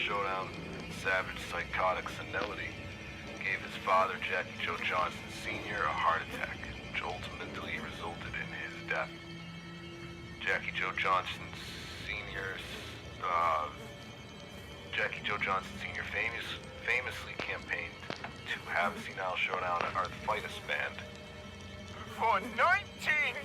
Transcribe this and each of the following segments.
Showdown, savage psychotic senility gave his father, Jackie Joe Johnson Sr., a heart attack, which ultimately resulted in his death. Jackie Joe Johnson Sr. Famously campaigned to have a senile showdown at Arthritis Band. For 19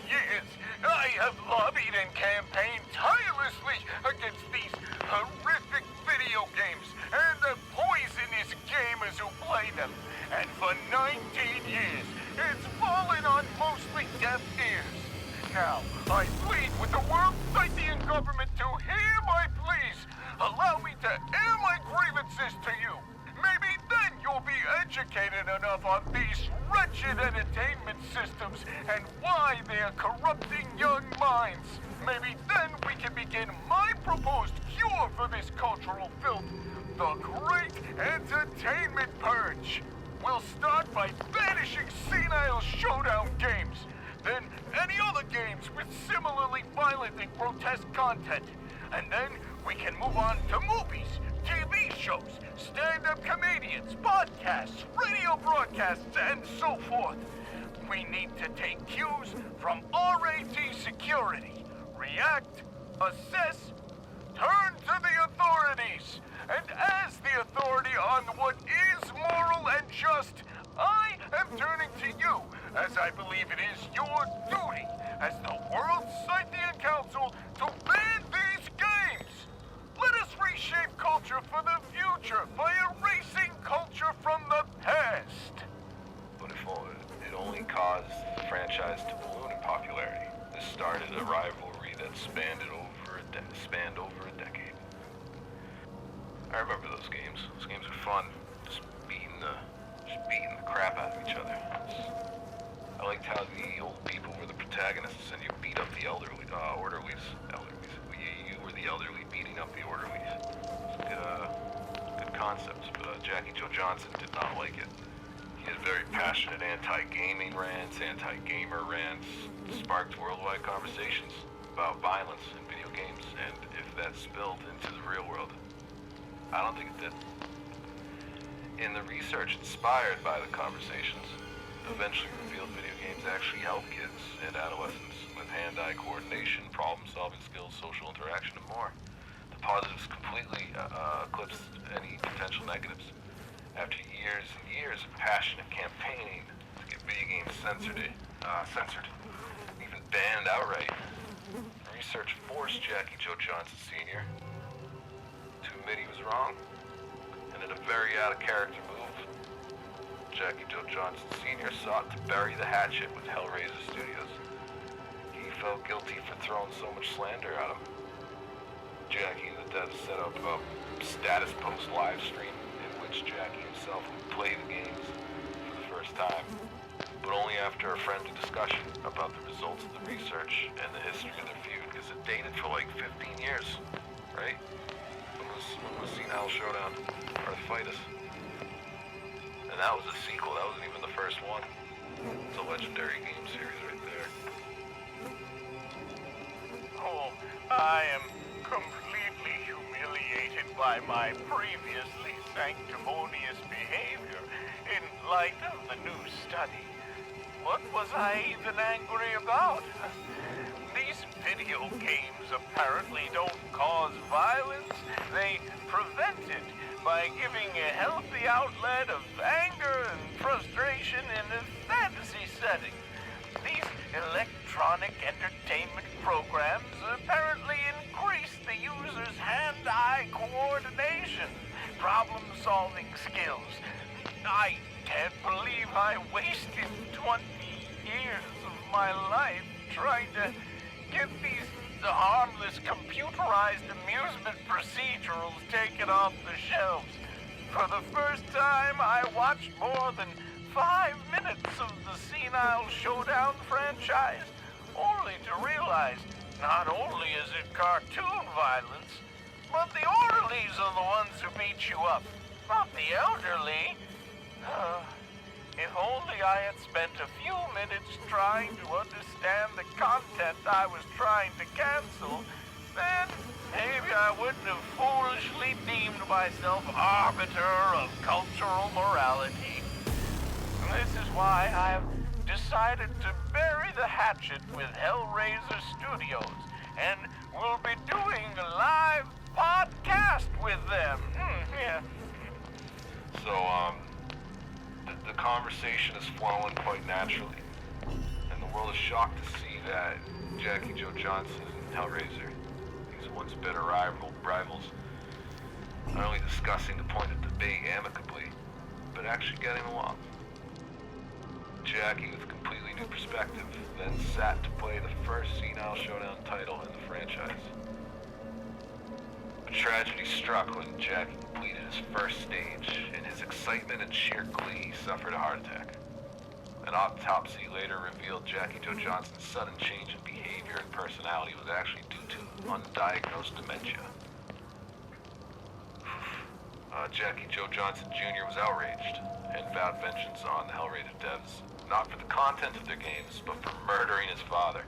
years, I have lobbied and campaigned tirelessly against these horrific video games and the poisonous gamers who play them. And for 19 years, it's fallen on mostly deaf ears. Now, I plead with the world Scythian government to hear my pleas. Allow me to air my grievances to you. Maybe then you'll be educated enough on these wretched entertainment systems and why they're corrupting young minds. Maybe then we can begin my proposed cure for this cultural filth, the Great Entertainment Purge. We'll start by banishing senile showdown games, then any other games with similarly violent and grotesque content, and then we can move on to movies, TV shows, stand-up comedians, podcasts, radio broadcasts, and so forth. We need to take cues from RAT security, react, assess, turn to the authorities. And as the authority on what is moral and just, I am turning to you, as I believe it is your duty as the World Scythian Council to ban these games. Let us reshape culture for the future by erasing culture from the past. But if it only caused the franchise to balloon in popularity, this started a rivalry that spanned over a decade. I remember those games. Those games were fun. Just beating the crap out of each other. I liked how the old people were the protagonists and you beat up the orderlies. You were the elderly beating up the orderlies. Good concept, but Jackie Joe Johnson did not like it. He had very passionate anti-gaming rants, anti-gamer rants, sparked worldwide conversations about violence in video games, and if that spilled into the real world. I don't think it did. In the research inspired by the conversations, eventually revealed video games actually help kids and adolescents with hand-eye coordination, problem-solving skills, social interaction, and more. The positives completely eclipsed any potential negatives. After years and years of passionate campaigning to get video games censored, even banned outright, research forced Jackie Joe Johnson Sr. to admit he was wrong, and in a very out-of-character move, Jackie Joe Johnson Sr. sought to bury the hatchet with Hellraiser Studios. He felt guilty for throwing so much slander at him. Jackie and the Dead set up a status post live stream in which Jackie himself would play the games for the first time, but only after a friendly discussion about the results of the research and the history of their feud, because it dated for like 15 years, right? When was Senile Showdown? Arthritis. And that was a sequel, that wasn't even the first one. It's a legendary game series right there. Oh, I am completely humiliated by my previously sanctimonious behavior in light of the new study. What was I even angry about? These video games apparently don't cause violence. They prevent it by giving a healthy outlet of anger and frustration in a fantasy setting. These electronic entertainment programs apparently increase the user's hand-eye coordination, problem-solving skills. I can't believe I wasted 20 years of my life trying to get these harmless computerized amusement procedurals taken off the shelves. For the first time, I watched more than 5 minutes of the Senile Showdown franchise, only to realize not only is it cartoon violence, but the orderlies are the ones who beat you up, not the elderly. If only I had spent a few minutes trying to understand the content I was trying to cancel, then maybe I wouldn't have foolishly deemed myself arbiter of cultural morality. This is why I've decided to bury the hatchet with Hellraiser Studios, and we'll be doing a live podcast with them. Yeah. So, the conversation is flowing quite naturally, and the world is shocked to see that Jackie Joe Johnson and Hellraiser, these once bitter rivals, not only discussing the point of debate amicably, but actually getting along. Jackie, with completely new perspective, then sat to play the first Senile Showdown title in the franchise. A tragedy struck when Jackie completed his first stage. In his excitement and sheer glee, he suffered a heart attack. An autopsy later revealed Jackie Joe Johnson's sudden change in behavior and personality was actually due to undiagnosed dementia. Jackie Joe Johnson Jr. was outraged and vowed vengeance on the Hellraiser devs, not for the content of their games, but for murdering his father.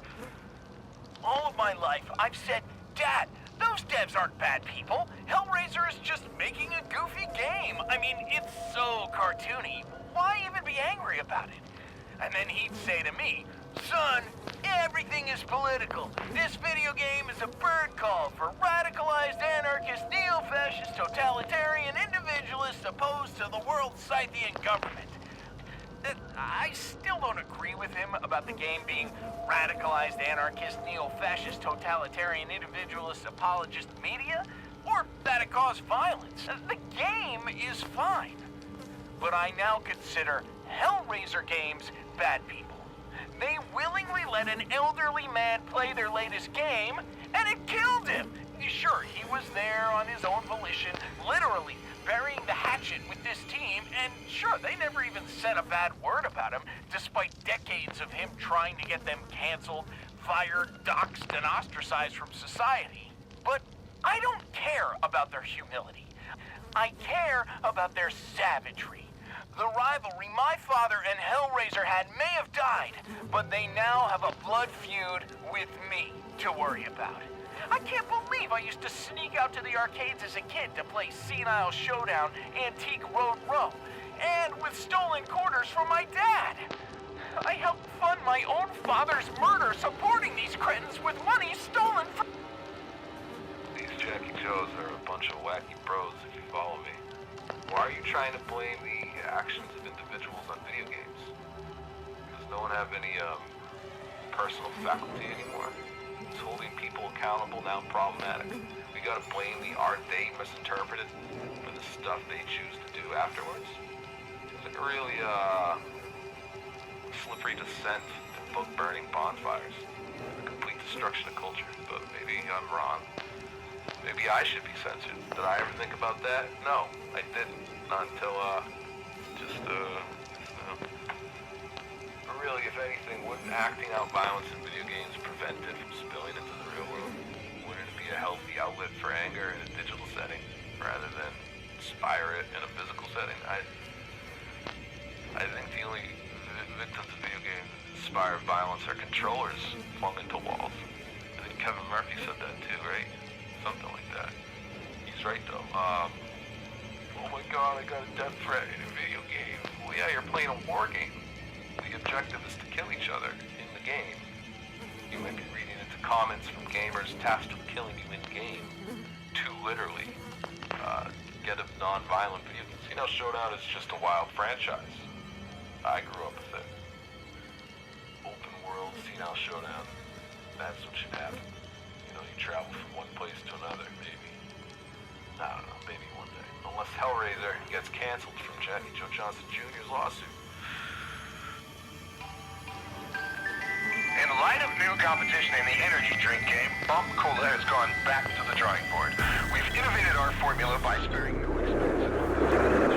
All of my life, I've said, Dad, those devs aren't bad people. Hellraiser is just making a goofy game. I mean, it's so cartoony. Why even be angry about it? And then he'd say to me, Son, everything is political. This video game is a bird call for radicalized anarchist, neo-fascist, totalitarian individualists opposed to the world's Scythian government. I still don't agree with him about the game being radicalized anarchist, neo-fascist, totalitarian individualist apologist media, or that it caused violence. The game is fine. But I now consider Hellraiser games bad people. They willingly let an elderly man play their latest game, and it killed him. Sure, he was there on his own volition, literally burying the hatchet with this team, and sure, they never even said a bad word about him, despite decades of him trying to get them canceled, fired, doxxed, and ostracized from society. But I don't care about their humility. I care about their savagery. The rivalry my father and Hellraiser had may have died, but they now have a blood feud with me to worry about. I can't believe I used to sneak out to the arcades as a kid to play Senile Showdown, Antique Road Row, and with stolen quarters from my dad. I helped fund my own father's murder, supporting these cretins with money stolen from... These Jackie Joes are a bunch of wacky bros, if you follow me. Why are you trying to blame the actions of individuals on video games? Does no one have any, personal faculty anymore? Is holding people accountable now problematic? We gotta blame the art they misinterpreted for the stuff they choose to do afterwards? It's like a really, slippery descent to book-burning bonfires. The complete destruction of culture. But maybe I'm wrong. Maybe I should be censored. Did I ever think about that? No, I didn't. Not until, But really, if anything, wouldn't acting out violence in video games prevent it from spilling into the real world? Wouldn't it be a healthy outlet for anger in a digital setting, rather than inspire it in a physical setting? I think the only victims of video games that inspire violence are controllers flung into walls. I think Kevin Murphy said that too, right? Something like that. He's right though. Oh my god, I got a death threat in a video game. Well yeah, you're playing a war game. The objective is to kill each other in the game. You might be reading into comments from gamers tasked with killing you in game. Too literally. Get a non-violent video game. Senile Showdown is just a wild franchise. I grew up with it. Open world Senile Showdown. That's what should happen. You know, you travel from one place to another, maybe. I don't know, maybe one day. Unless Hellraiser gets canceled from Jackie Joe Johnson Jr.'s lawsuit. In light of new competition in the energy drink game, Bump Cola has gone back to the drawing board. We've innovated our formula by sparing no expense.